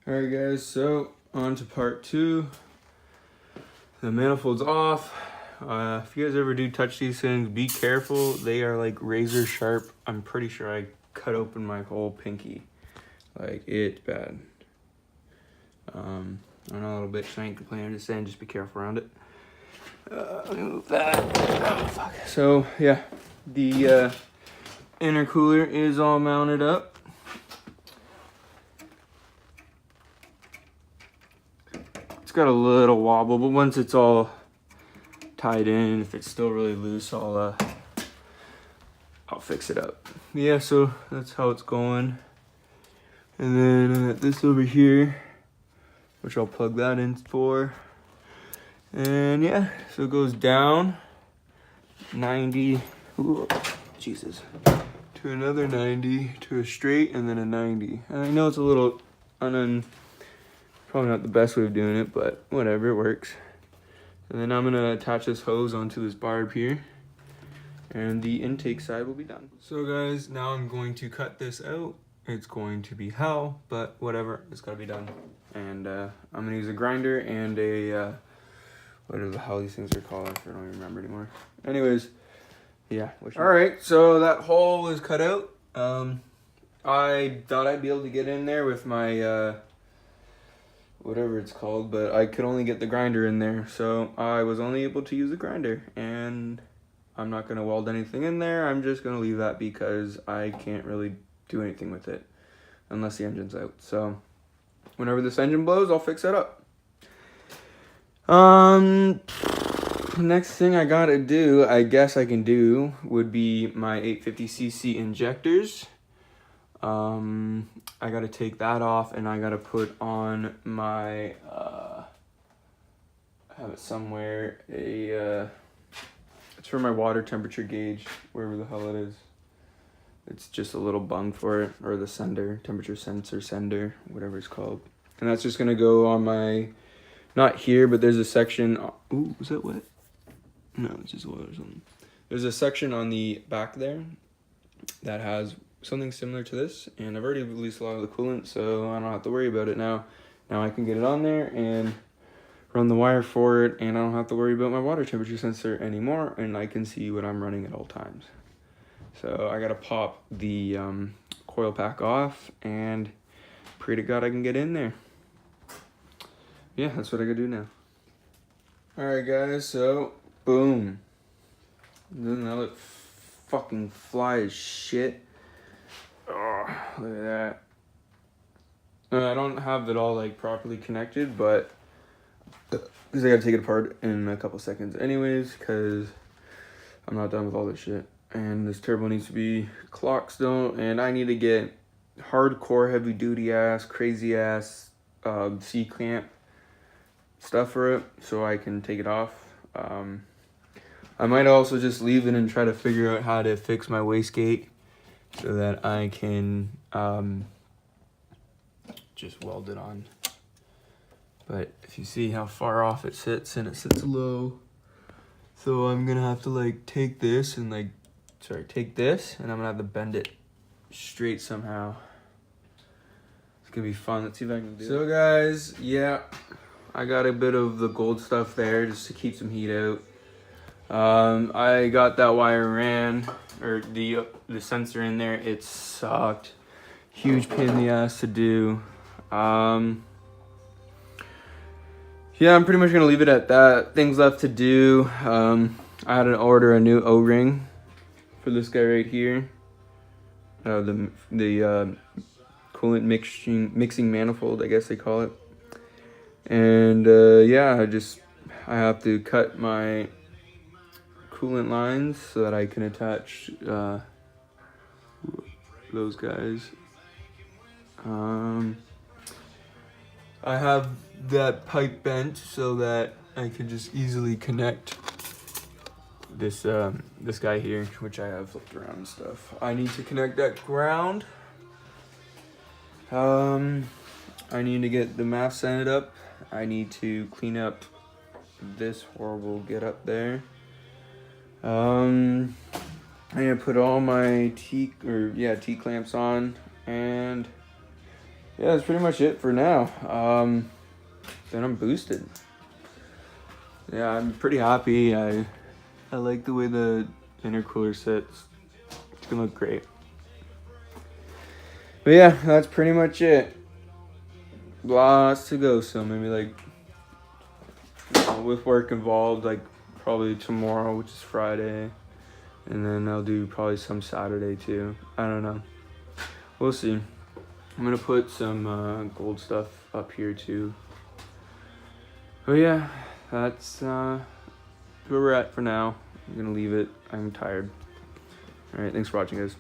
Alright guys, so on to part 2. The manifold's off. If you guys ever do touch these things, be careful. They are like razor sharp. I'm pretty sure I cut open my whole pinky. Like, it's bad. I know a little bit, so I ain't complaining. I'm just saying, just be careful around it. Let me move that. Oh, fuck. So, yeah. The intercooler is all mounted up. Got a little wobble, but once it's all tied in, if it's still really loose, I'll fix it up. Yeah, so that's how it's going. And then this over here, which I'll plug that in for. And yeah, so it goes down 90, ooh, Jesus, to another 90, to a straight, and then a 90. And I know it's a little probably not the best way of doing it, but whatever, it works. And then I'm gonna attach this hose onto this barb here, and the intake side will be done. So guys, now I'm going to cut this out. It's going to be hell, but whatever, it's gotta be done. And I'm gonna use a grinder and a, whatever the hell these things are called, I don't even remember anymore. Anyways, yeah. All right, so that hole is cut out. I thought I'd be able to get in there with my, whatever it's called, but I could only get the grinder in there, so I was only able to use the grinder, and I'm not going to weld anything in there. I'm just going to leave that because I can't really do anything with it unless the engine's out. So whenever this engine blows, I'll fix that up. Next thing I gotta do, I guess I can do, would be my 850cc injectors. I gotta take that off, and I gotta put on my, I have it somewhere, it's for my water temperature gauge, wherever the hell it is. It's just a little bung for it, or the sender, temperature sensor sender, whatever it's called. And that's just gonna go on my, not here, but there's a section, ooh, was that wet? No, it's just oil or something. There's a section on the back there that has something similar to this, and I've already released a lot of the coolant, so I don't have to worry about it now. Now I can get it on there and run the wire for it, and I don't have to worry about my water temperature sensor anymore, and I can see what I'm running at all times. So I gotta pop the coil pack off, and pray to God I can get in there. Yeah, that's what I gotta do now. Alright guys, so boom. Doesn't that look fucking fly as shit? Oh, look at that. I don't have it all like properly connected, but because I gotta take it apart in a couple seconds anyways, because I'm not done with all this shit. And this turbo needs to be clock still, and I need to get hardcore heavy duty ass, crazy ass C-clamp stuff for it so I can take it off. I might also just leave it and try to figure out how to fix my wastegate so that I can just weld it on. But if you see how far off it sits, and it sits low, so I'm gonna have to like take this and take this, and I'm gonna have to bend it straight somehow. It's gonna be fun. Let's see if I can do it. So guys, yeah, I got a bit of the gold stuff there just to keep some heat out. I got that wire ran, or the sensor in there. It sucked. Huge pain in the ass to do. Yeah, I'm pretty much gonna leave it at that. Things left to do. I had to order a new O-ring for this guy right here. The coolant mixing manifold, I guess they call it. And yeah, I have to cut my coolant lines so that I can attach those guys. I have that pipe bent so that I can just easily connect this this guy here, which I have flipped around and stuff. I need to connect that ground. I need to get the math sanded up. I need to clean up this horrible get up there. I need to put all my T clamps on, and yeah, that's pretty much it for now. Then I'm boosted. Yeah, I'm pretty happy. I like the way the intercooler sits. It's gonna look great. But yeah, that's pretty much it. Lots to go, so maybe like with work involved, like probably tomorrow, which is Friday, and then I'll do probably some Saturday too. I don't know. We'll see. I'm gonna put some gold stuff up here too. But yeah, that's where we're at for now. I'm gonna leave it. I'm tired. All right, thanks for watching, guys.